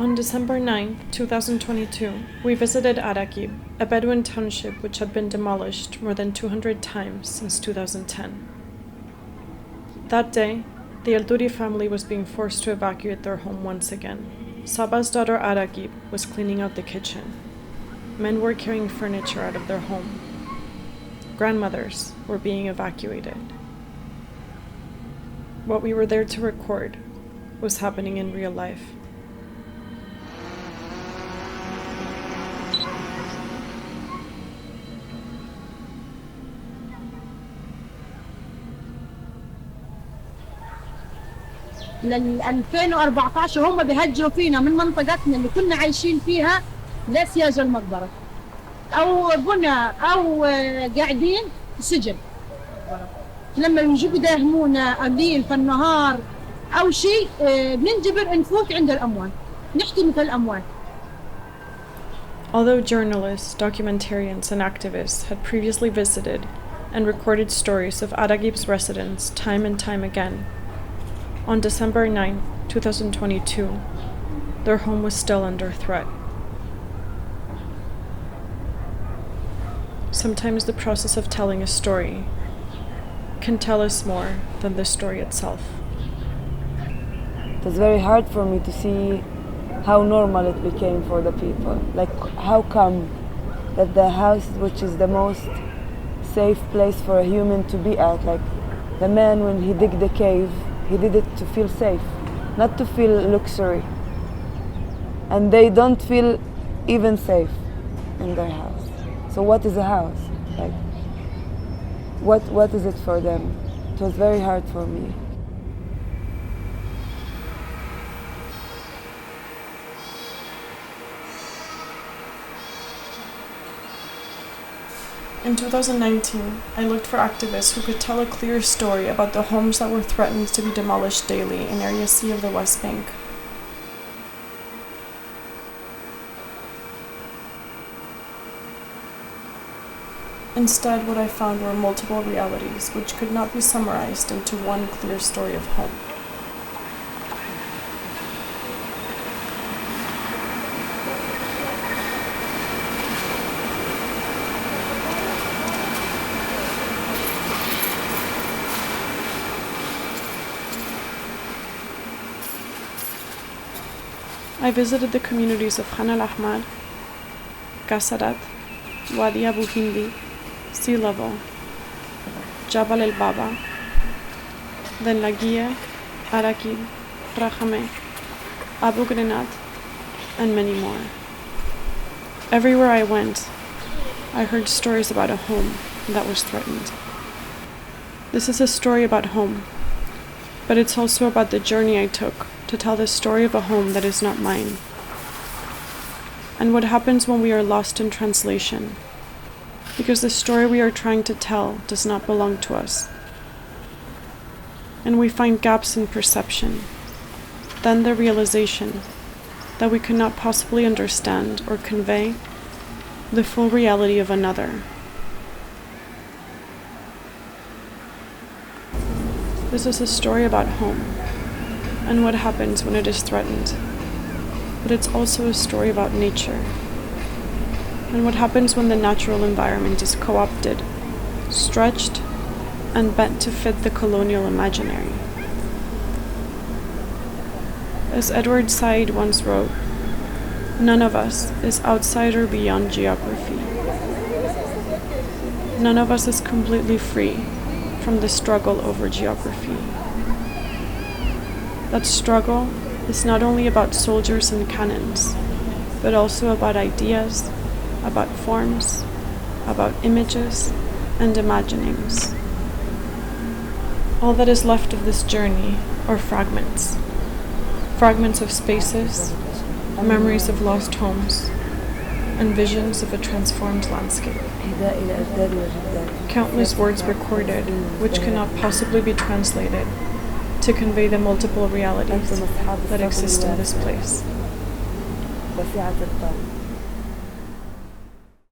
On December 9, 2022, we visited Al-Araqib, a Bedouin township which had been demolished more than 200 times since 2010. That day, the Al-Duri family was being forced to evacuate their home once again. Saba's daughter Al-Araqib was cleaning out the kitchen. Men were carrying furniture out of their home. Grandmothers were being evacuated. What we were there to record was happening in real life. لل 2014 وهم بيهجروا فينا من منطقتنا اللي كنا عايشين فيها لسياج المقبرة أو بنا أو قاعدين في سجن. لما يجوا يداهمونا قليل في النهار أو شيء بننجبر نفوت عند الأموات نحكي مثل الأموات. Although journalists, documentarians, and activists had previously visited and recorded stories of Al-Araqib's residents time and time again, on December 9, 2022, their home was still under threat. Sometimes the process of telling a story can tell us more than the story itself. It was very hard for me to see how normal it became for the people. Like, how come that the house, which is the most safe place for a human to be at, like the man when he dig the cave, he did it to feel safe, not to feel luxury. And they don't feel even safe in their house. So what is a house? Like, what is it for them? It was very hard for me. In 2019, I looked for activists who could tell a clear story about the homes that were threatened to be demolished daily in Area C of the West Bank. Instead, what I found were multiple realities which could not be summarized into one clear story of home. I visited the communities of Khan al-Ahmar, Kasarat, Wadi Abu Hindi, Sea Level, Jabal el-Baba, then Lagia, Al-Araqib, Rakhame, Abu Grenad, and many more. Everywhere I went, I heard stories about a home that was threatened. This is a story about home, but it's also about the journey I took to tell the story of a home that is not mine, and what happens when we are lost in translation, because the story we are trying to tell does not belong to us, and we find gaps in perception, then the realization that we cannot possibly understand or convey the full reality of another. This is a story about home and what happens when it is threatened, but it's also a story about nature and what happens when the natural environment is co-opted, stretched, and bent to fit the colonial imaginary. As Edward Said once wrote, none of us is outside or beyond geography. None of us is completely free from the struggle over geography. That struggle is not only about soldiers and cannons, but also about ideas, about forms, about images and imaginings. All that is left of this journey are fragments. Fragments of spaces, memories of lost homes, and visions of a transformed landscape. Countless words recorded, which cannot possibly be translated, to convey the multiple realities that exist in this place.